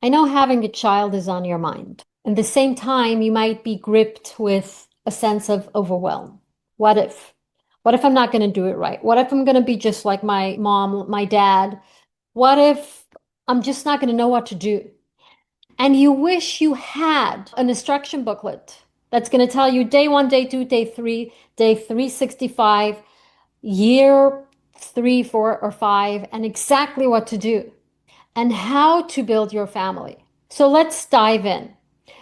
I know having a child is on your mind. At the same time, you might be gripped with a sense of overwhelm. What if? What if I'm not going to do it right? What if I'm going to be just like my mom, my dad? What if I'm just not going to know what to do? And you wish you had an instruction booklet that's going to tell you day one, day two, day three, day 365, year three, four, or five, and exactly what to do and how to build your family. So let's dive in.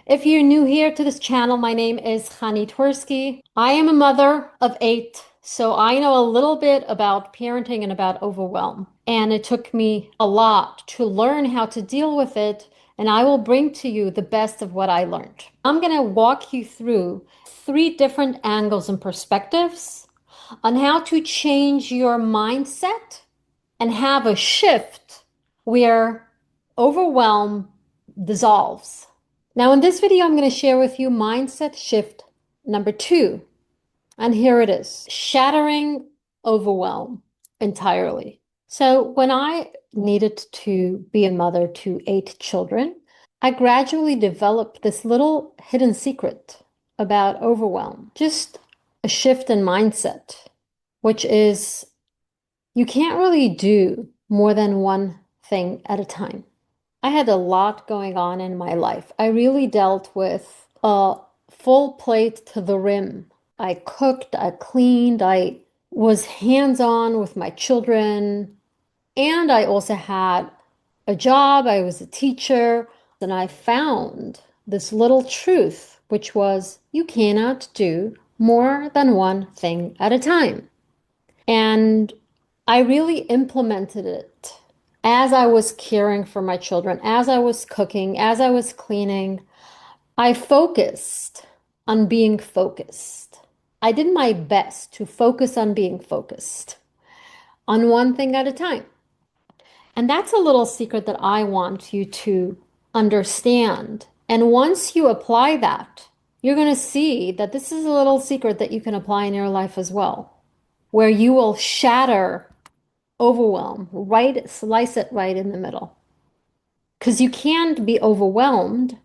If you're new here to this channel, my name is Chanie Twersky. I am a mother of 8, so I know a little bit about parenting and about overwhelm. And it took me a lot to learn how to deal with it, and I will bring to you the best of what I learned. I'm going to walk you through 3 different angles and perspectives on how to change your mindset and have a shift where overwhelm dissolves. Now, in this video, I'm going to share with you mindset shift number 2. And here it is, shattering overwhelm entirely. So when I needed to be a mother to 8 children, I gradually developed this little hidden secret about overwhelm, just a shift in mindset, which is you can't really do more than one thing at a time. I had a lot going on in my life. I really dealt with a full plate to the rim. I cooked, I cleaned, I was hands-on with my children, and I also had a job. I was a teacher, and I found this little truth, which was you cannot do more than one thing at a time. And I really implemented it as I was caring for my children, as I was cooking, as I was cleaning. I focused on being focused. I did my best to focus on being focused on one thing at a time. And that's a little secret that I want you to understand. And once you apply that, you're going to see that this is a little secret that you can apply in your life as well, where you will shatter overwhelm, right, slice it right in the middle. Because you can't be overwhelmed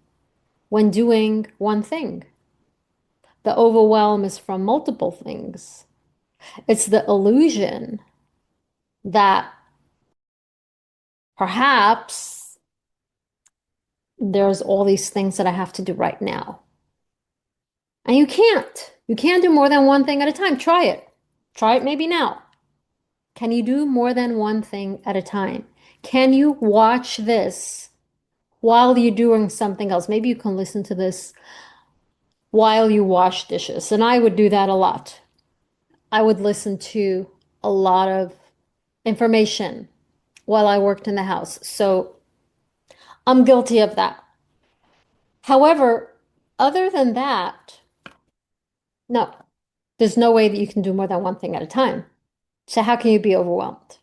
when doing one thing. The overwhelm is from multiple things. It's the illusion that perhaps there's all these things that I have to do right now. And you can't. You can't do more than one thing at a time. Try it. Try it maybe now. Can you do more than one thing at a time? Can you watch this while you're doing something else? Maybe you can listen to this while you wash dishes. And I would do that a lot. I would listen to a lot of information while I worked in the house. So I'm guilty of that. However, other than that, no, there's no way that you can do more than one thing at a time. So how can you be overwhelmed?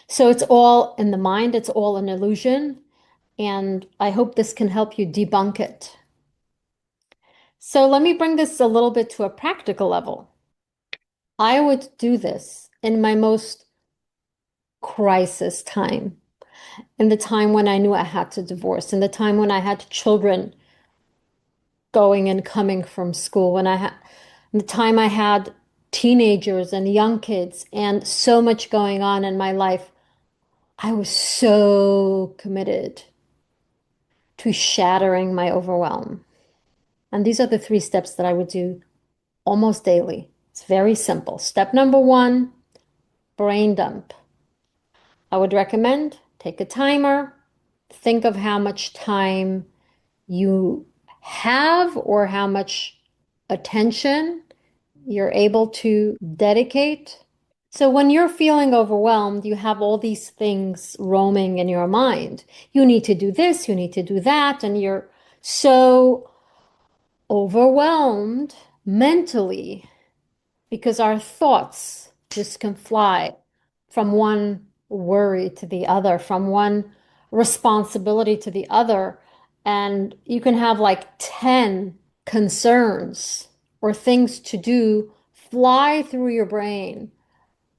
So it's all in the mind, it's all an illusion. And I hope this can help you debunk it. So let me bring this a little bit to a practical level. I would do this in my most crisis time, in the time when I knew I had to divorce, in the time when I had children going and coming from school, when I had the time I had teenagers and young kids and so much going on in my life. I was so committed to shattering my overwhelm. And these are the 3 steps that I would do almost daily. It's very simple. Step number 1, brain dump. I would recommend take a timer, think of how much time you have or how much attention you're able to dedicate. So when you're feeling overwhelmed, you have all these things roaming in your mind. You need to do this, you need to do that, and you're so overwhelmed mentally because our thoughts just can fly from one worry to the other, from one responsibility to the other. And you can have like 10 concerns or things to do fly through your brain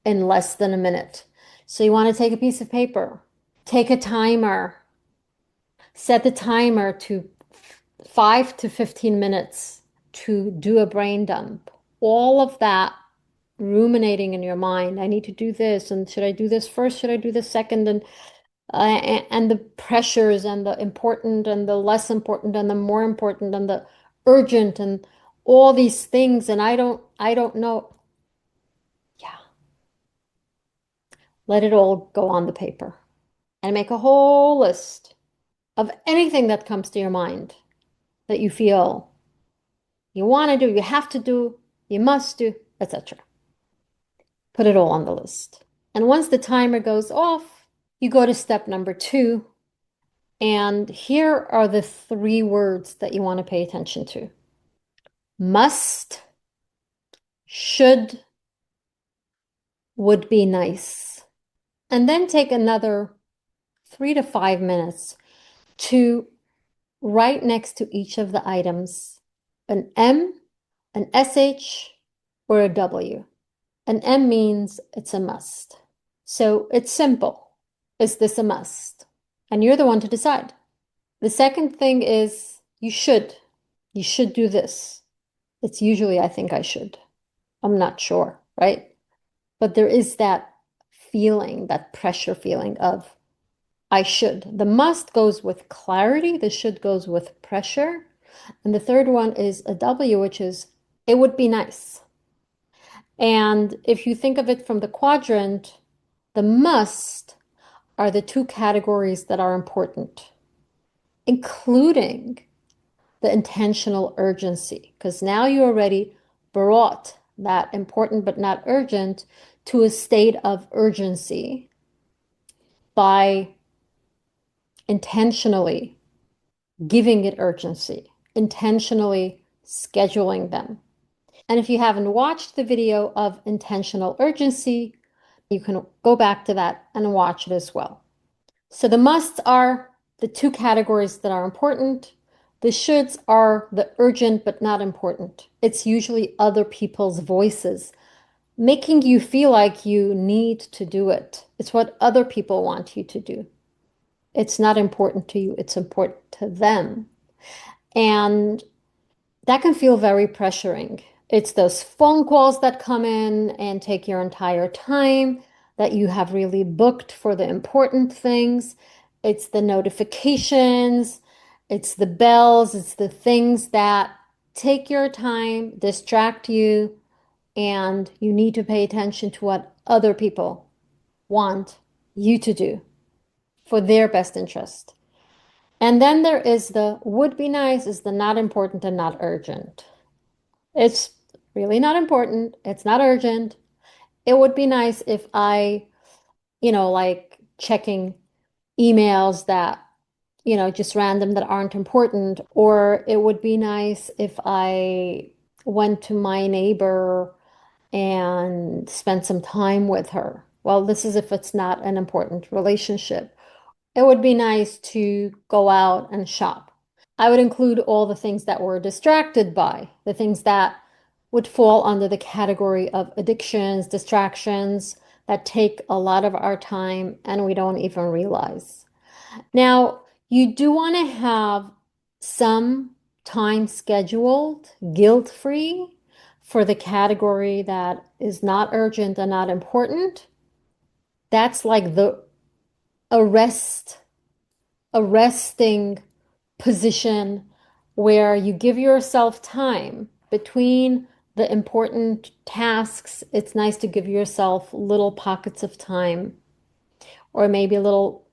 in less than a minute. So you want to take a piece of paper, take a timer, Set the timer to 5 to 15 minutes to do a brain dump. All of that ruminating in your mind. I need to do this, and should I do this first? Should I do this second? And the pressures and the important and the less important and the more important and the urgent and all these things. And I don't know. Yeah, let it all go on the paper and make a whole list of anything that comes to your mind that you feel you want to do, you have to do, you must do, etc. Put it all on the list. And once the timer goes off, you go to step number 2. And here are the 3 words that you want to pay attention to: must, should, would be nice. And then take another 3 to 5 minutes to write next to each of the items an M, an SH, or a W. An M means it's a must. So it's simple. Is this a must? And you're the one to decide. The second thing is you should. You should do this. It's usually, I think I should. I'm not sure, right? But there is that feeling, that pressure feeling of I should. The must goes with clarity, the should goes with pressure. And the third one is a W, which is it would be nice. And if you think of it from the quadrant, the must are the 2 categories that are important, including the intentional urgency, because now you already brought that important but not urgent to a state of urgency by intentionally giving it urgency, intentionally scheduling them. And if you haven't watched the video of intentional urgency, you can go back to that and watch it as well. So the musts are the 2 categories that are important. The shoulds are the urgent but not important. It's usually other people's voices making you feel like you need to do it. It's what other people want you to do. It's not important to you, it's important to them. And that can feel very pressuring. It's those phone calls that come in and take your entire time that you have really booked for the important things. It's the notifications, it's the bells, it's the things that take your time, distract you, and you need to pay attention to what other people want you to do for their best interest. And then there is the would be nice, is the not important and not urgent. It's really not important. It's not urgent. It would be nice if I, like checking emails that, just random that aren't important. Or it would be nice if I went to my neighbor and spent some time with her. Well, this is if it's not an important relationship. It would be nice to go out and shop. I would include all the things that we're distracted by, the things that would fall under the category of addictions, distractions that take a lot of our time and we don't even realize. Now, you do want to have some time scheduled, guilt-free, for the category that is not urgent and not important. That's like the arrest, arresting position where you give yourself time between the important tasks. It's nice to give yourself little pockets of time, or maybe a little,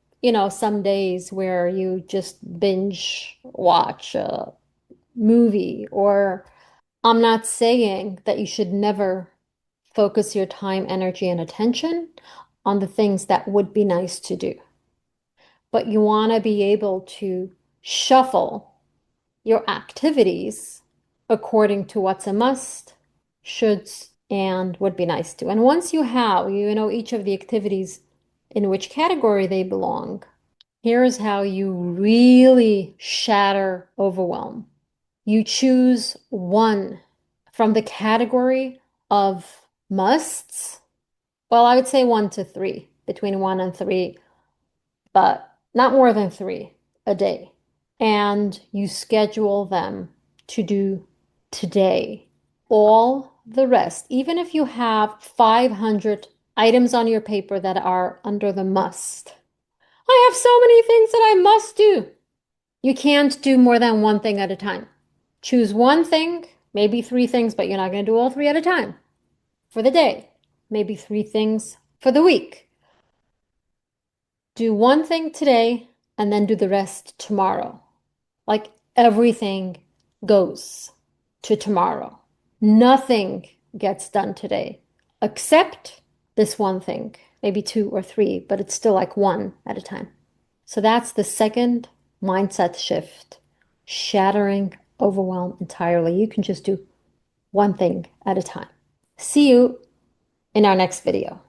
some days where you just binge watch a movie. Or I'm not saying that you should never focus your time, energy, and attention on the things that would be nice to do, but you want to be able to shuffle your activities according to what's a must, shoulds, and would be nice to. And once you have, each of the activities in which category they belong, here's how you really shatter overwhelm. You choose one from the category of musts. Well, I would say 1 to 3, between 1 and 3, but not more than 3 a day. and you schedule them to do today. All the rest, even if you have 500 items on your paper that are under the must. I have so many things that I must do. You can't do more than one thing at a time. Choose one thing, maybe three things, but you're not going to do all three at a time for the day. Maybe three things for the week. Do one thing today and then do the rest tomorrow. Like everything goes to tomorrow. Nothing gets done today except this one thing, maybe two or three, but it's still like one at a time. So that's the second mindset shift, shattering overwhelm entirely. You can just do one thing at a time. See you in our next video.